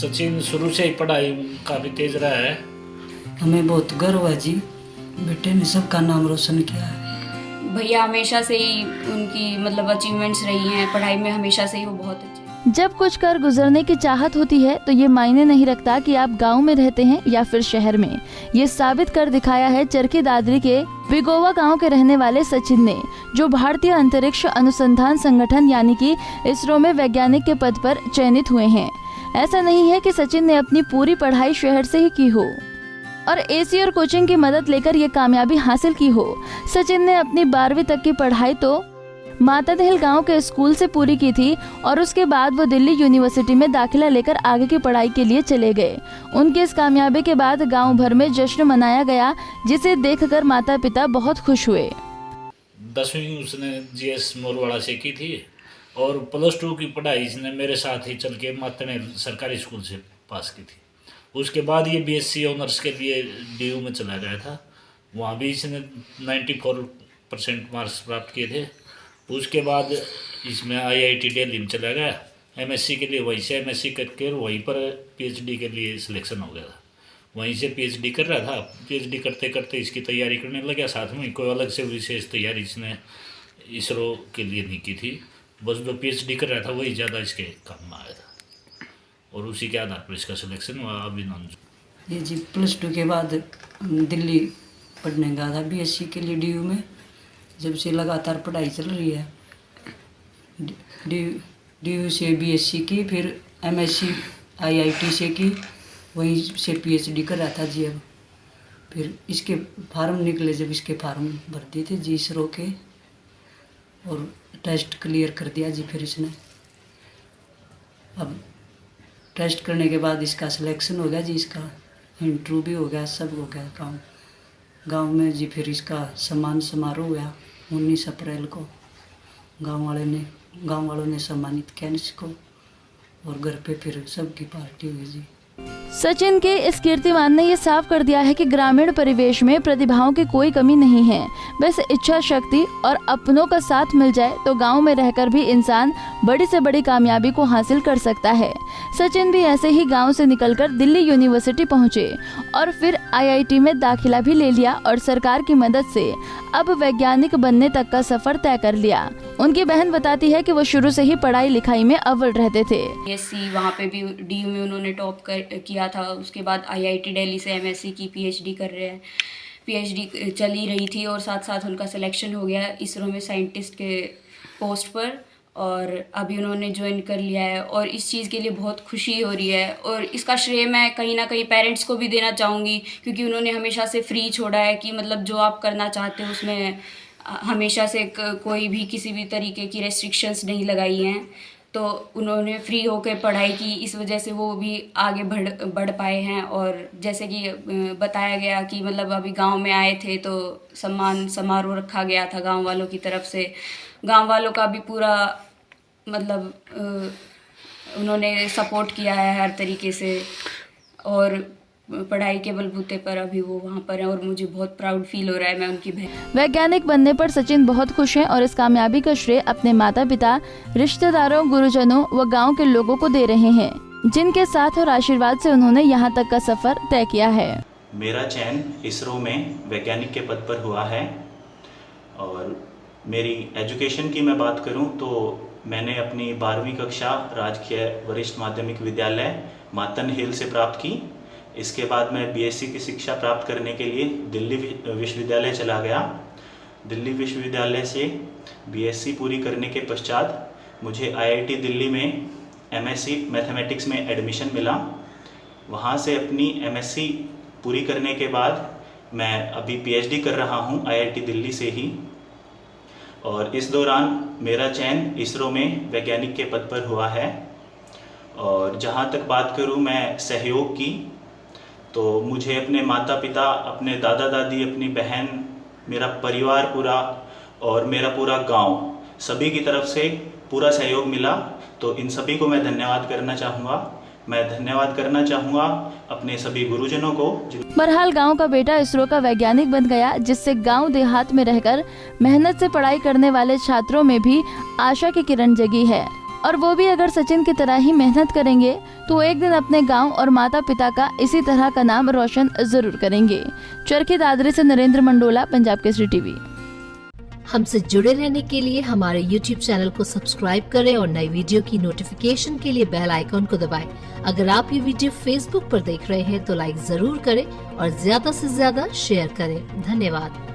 सचिन शुरू से ही पढ़ाई काफी तेज रहा है। हमें बहुत गर्व है जी, बेटे ने सबका नाम रोशन किया है। भैया हमेशा से ही उनकी मतलब अचीवमेंट्स रही हैं पढ़ाई में, हमेशा से ही वो बहुत अच्छे। जब कुछ कर गुजरने की चाहत होती है तो ये मायने नहीं रखता कि आप गांव में रहते हैं या फिर शहर में। ये साबित कर दिखाया है चरखी दादरी के विगोवा गांव के रहने वाले सचिन ने, जो भारतीय अंतरिक्ष अनुसंधान संगठन यानी कि इसरो में वैज्ञानिक के पद पर चयनित हुए हैं। ऐसा नहीं है कि सचिन ने अपनी पूरी पढ़ाई शहर से ही की हो और एसी और कोचिंग की मदद लेकर ये कामयाबी हासिल की हो। सचिन ने अपनी 12वीं तक की पढ़ाई तो मातादहिल गांव के स्कूल से पूरी की थी और उसके बाद वो दिल्ली यूनिवर्सिटी में दाखिला लेकर आगे की पढ़ाई के लिए चले गए। उनकी इस कामयाबी के बाद गांव भर में जश्न मनाया गया, जिसे देखकर माता पिता बहुत खुश हुए। 10वीं उसने जीएस मोरवाड़ा से की थी और +2 की पढ़ाई इसने मेरे साथ ही चल के मातादहिल सरकारी स्कूल से पास की थी। उसके बाद ये बीएससी ऑनर्स के लिए डीयू में चला गया था, वहाँ भी इसने 94% मार्क्स प्राप्त किए थे। उसके बाद इसमें आईआईटी दिल्ली में चला गया एमएससी के लिए, वहीं से एमएससी करके वहीं पर पीएचडी के लिए सिलेक्शन हो गया था। वहीं से पीएचडी कर रहा था। पीएचडी करते करते इसकी तैयारी करने लगा, साथ में कोई अलग से विशेष तैयारी इसने इसरो के लिए नहीं की थी, बस जो पीएचडी कर रहा था वही ज़्यादा इसके काम में आया था और उसी के आधार पर इसका सिलेक्शन हुआ। अभिनंदन ये जी +2 के बाद दिल्ली पढ़ने गया था बीएससी के लिए डीयू में। जब से लगातार पढ़ाई चल रही है, डीयू से बीएससी की, फिर एमएससी आईआईटी से की, वहीं से पीएचडी कर रहा था जी। अब फिर इसके फार्म निकले, जब इसके फार्म भर दिए थे जी इसरो के और टेस्ट क्लियर कर दिया जी। फिर इसने अब टेस्ट करने के बाद इसका सिलेक्शन हो गया जी, इसका इंटरव्यू भी हो गया, सब हो गया गांव में जी। फिर इसका सम्मान समारोह हुआ 19 अप्रैल को। गांव वालों ने सम्मानित किया इसको और घर पे फिर सबकी पार्टी हुई जी। सचिन के इस कीर्तिमान ने ये साफ कर दिया है कि ग्रामीण परिवेश में प्रतिभाओं की कोई कमी नहीं है। बस इच्छा शक्ति और अपनों का साथ मिल जाए तो गांव में रहकर भी इंसान बड़ी से बड़ी कामयाबी को हासिल कर सकता है। सचिन भी ऐसे ही गांव से निकलकर दिल्ली यूनिवर्सिटी पहुंचे और फिर आईआईटी में दाखिला भी ले लिया और सरकार की मदद से अब वैज्ञानिक बनने तक का सफर तय कर लिया। उनकी बहन बताती है कि वो शुरू से ही पढ़ाई लिखाई में अव्वल रहते थे। बीएससी वहाँ पे भी डीयू में उन्होंने टॉप किया था। उसके बाद आईआईटी दिल्ली से एमएससी की पीएचडी कर रहे हैं। पीएचडी चली रही थी और साथ साथ उनका सिलेक्शन हो गया इसरो में साइंटिस्ट के पोस्ट पर और अभी उन्होंने ज्वाइन कर लिया है और इस चीज़ के लिए बहुत खुशी हो रही है। और इसका श्रेय मैं कहीं ना कहीं पेरेंट्स को भी देना चाहूँगी, क्योंकि उन्होंने हमेशा से फ्री छोड़ा है कि मतलब जो आप करना चाहते हो उसमें हमेशा से कोई भी किसी भी तरीके की रेस्ट्रिक्शंस नहीं लगाई हैं। तो उन्होंने फ्री होकर पढ़ाई की, इस वजह से वो भी आगे बढ़ पाए हैं। और जैसे कि बताया गया कि मतलब अभी गांव में आए थे तो सम्मान समारोह रखा गया था गांव वालों की तरफ से। गांव वालों का भी पूरा मतलब उन्होंने सपोर्ट किया है हर तरीके से और पढ़ाई के बलबूते पर अभी वो वहाँ पर है और मुझे बहुत प्राउड फील हो रहा है, मैं उनकी बहन। वैज्ञानिक बनने पर सचिन बहुत खुश हैं और इस कामयाबी का श्रेय अपने माता पिता, रिश्तेदारों, गुरुजनों व गांव के लोगों को दे रहे हैं, जिनके साथ और आशीर्वाद से उन्होंने यहाँ तक का सफर तय किया है। मेरा चयन इसरो में वैज्ञानिक के पद पर हुआ है और मेरी एजुकेशन की मैं बात करूँ तो मैंने अपनी 12वीं कक्षा राजकीय वरिष्ठ माध्यमिक विद्यालय मातादहिल से प्राप्त की। इसके बाद मैं बीएससी की शिक्षा प्राप्त करने के लिए दिल्ली विश्वविद्यालय चला गया। दिल्ली विश्वविद्यालय से बीएससी पूरी करने के पश्चात मुझे आईआईटी दिल्ली में एमएससी मैथमेटिक्स में एडमिशन मिला। वहाँ से अपनी एमएससी पूरी करने के बाद मैं अभी पीएचडी कर रहा हूँ आईआईटी दिल्ली से ही और इस दौरान मेरा चयन इसरो में वैज्ञानिक के पद पर हुआ है। और जहाँ तक बात करूँ मैं सहयोग की, तो मुझे अपने माता पिता, अपने दादा दादी, अपनी बहन, मेरा परिवार पूरा और मेरा पूरा गांव सभी की तरफ से पूरा सहयोग मिला। तो इन सभी को मैं धन्यवाद करना चाहूँगा। मैं धन्यवाद करना चाहूँगा अपने सभी गुरुजनों को। बहरहाल गांव का बेटा इसरो का वैज्ञानिक बन गया, जिससे गांव देहात में रहकर मेहनत से पढ़ाई करने वाले छात्रों में भी आशा की किरण जगी है। और वो भी अगर सचिन की तरह ही मेहनत करेंगे तो एक दिन अपने गांव और माता पिता का इसी तरह का नाम रोशन जरूर करेंगे। चरखी दादरी से नरेंद्र मंडोला, पंजाब केसरी टीवी। हमसे जुड़े रहने के लिए हमारे YouTube चैनल को सब्सक्राइब करें और नई वीडियो की नोटिफिकेशन के लिए बेल आइकॉन को दबाएं। अगर आप ये वीडियो Facebook पर देख रहे हैं तो लाइक जरूर करें और ज्यादा से ज्यादा शेयर करें। धन्यवाद।